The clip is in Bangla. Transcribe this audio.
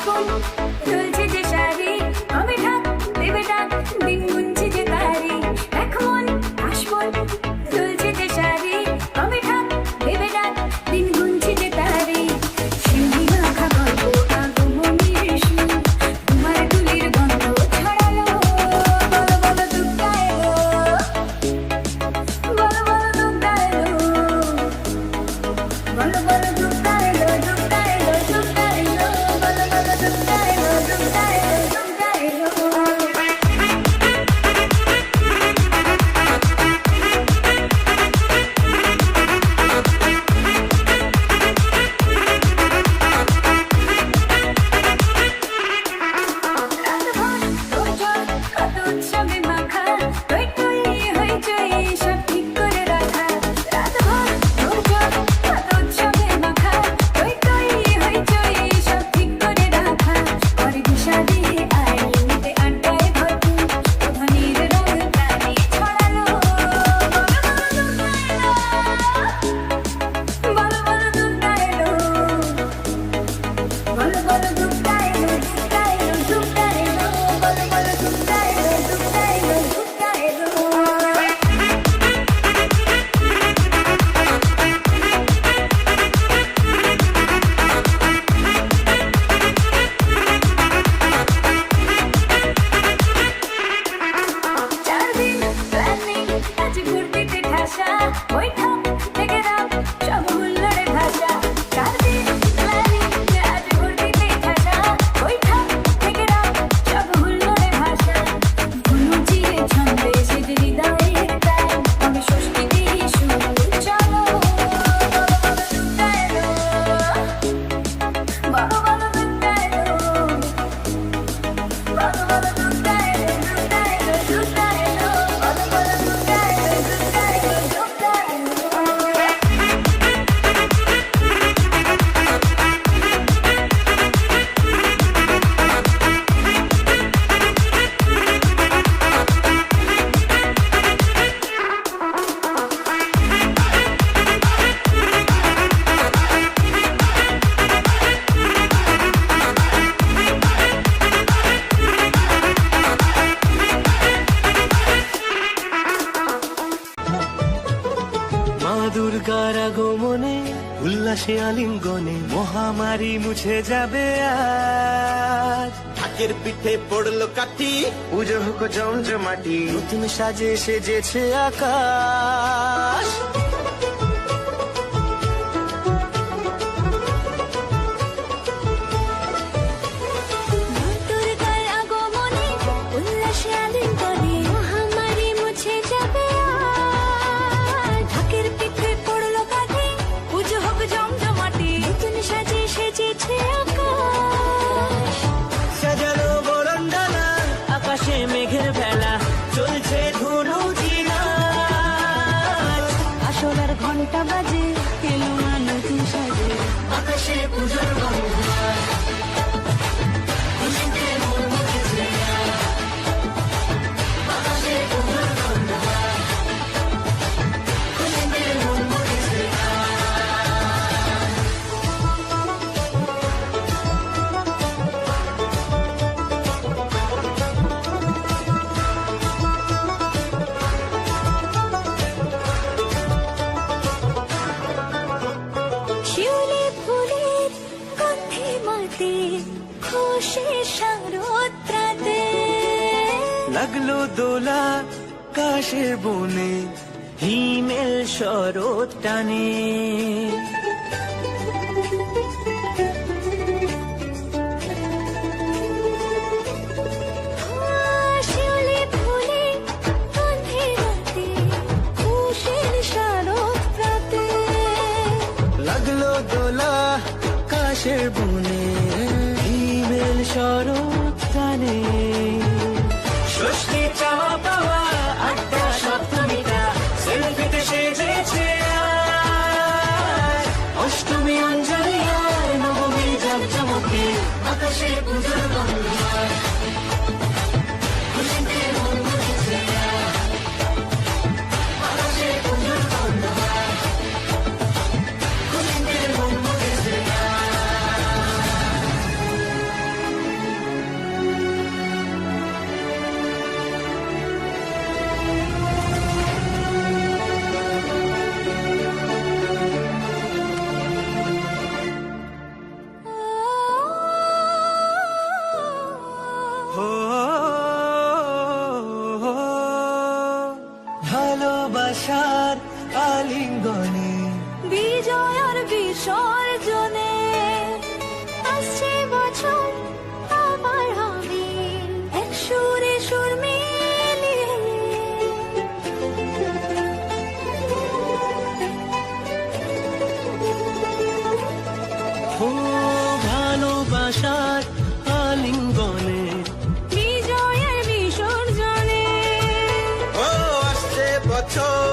এখন চলছে যে শাড়ি কবে ঢাক দেবে ডাক দিন গুনছে যে তারি এখন আসবন চলছে যে শাড়ি কবে ঢাক দেবে ডাক দিন গুনছে যে তারি সিন্ধি মাখা গল্প আগমনীর সুর তোমার তুলির গন্ধ ছড়ালো বলো বলো দুর্গা এলো বলো বলো দুর্গা এলো বলো বলো দুর্গা এলো দুর্গা এলো দুর্গা এলো বলো বলো দুর্গা এলো দুর্গা এলো দুর্গা এলো রাতভর তোর কত উৎসবে মাখা টই টই হইচই সব ঠিক করে রাখা রাতভর তোর কত উৎসবে মাখা টই টই হইচই সব ঠিক করে রাখা পরে বিষাদে আইতে আড্ডায় ভরপুর ধ্বনির রং প্রাণে ছড়ালো বলো বলো দুর্গা এলো বলো বলো দুর্গা এলো দুর্গা এলো দুর্গা এলো বলো বলো দুর্গা এলো দুর্গা এলো দুর্গা এলো চারদিন প্ল্যানিং আজ ঘুরতিতে ঠাসা বৈঠক থেকে রাত সব হুল্লোড়ে ভাষা চারদিন প্ল্যানিং আজ ঘুরতিতে ঠাসা বৈঠক থেকে রাত সব হুল্লোড়ে ভাষা ধনুচিয়ে ছন্দে সেজে হৃদয়ের তাই আমি ষষ্ঠীতে শুরু চলো বলো বলো দুর্গা এলো বলো বলো দুর্গা এলো বলো বলো দুর্গা এলো দুর্গা এলো দুর্গা এলো বলো বলো দুর্গা এলো দুর্গা এলো দুর্গা এলো মা দুর্গার আগমনে উল্লাসে আলিঙ্গনে মহামারী মুছে যাবে আজ। ঢাকের পিঠে পড়লো কাঠি, পুজো হোক জমজমাটি, নতুন সাজে সেজেছে আকাশ। দুর্গার আগমনে উল্লাসে আলিঙ্গনে মহামারী মুছে যাবে আজ। ঢাকের পিঠে পড়লো কাঠি, পুজো হোক জমজমাটি, নতুন সাজে সেজেছে আকাশ। সাজানো বরণডালা, আকাশে মেঘের ভেলা, চলছে ধনুচি নাচ। আসলার ঘন্টা বাজে এলো মা নতুন সাজে আকাশে পুজোর গন্ধ, খুশিতে মন মুখেছে আজ। আকাশে পুজোর গন্ধ, খুশিতে মন মুখেছে শিউলি ফুলের গন্ধে মাতে খুশি শারদরাতে লাগলো দোলা কাশের বনে, হিমেল শরৎ টানে। শিউলি ফুলের গন্ধে মাতে খুশি শারদরাতে লাগলো দোলা কাশের বনে, হিমেল শরৎ টানে। ষষ্ঠী চাওয়া পাওয়া আড্ডা সপ্তমীটা সেলফিতে সেজেছে আজ। অষ্টমী অঞ্জলি আর নবমী জাকজমকে, আকাশে পুজোর গন্ধ, খুশিতে মন মুখেছে আজ। আকাশে পুজোর গন্ধ, খুশিতে মন মুখেছে আজ। ভালোবাসার আলিঙ্গনে বিজয় আর বিসর্জনে আসছে বছর আবার হবে এক সুরে সুর মিলিয়ে ও ভালোবাসার আলিঙ্গনে বিজয়ের বিসর্জনে ও আসছে বছর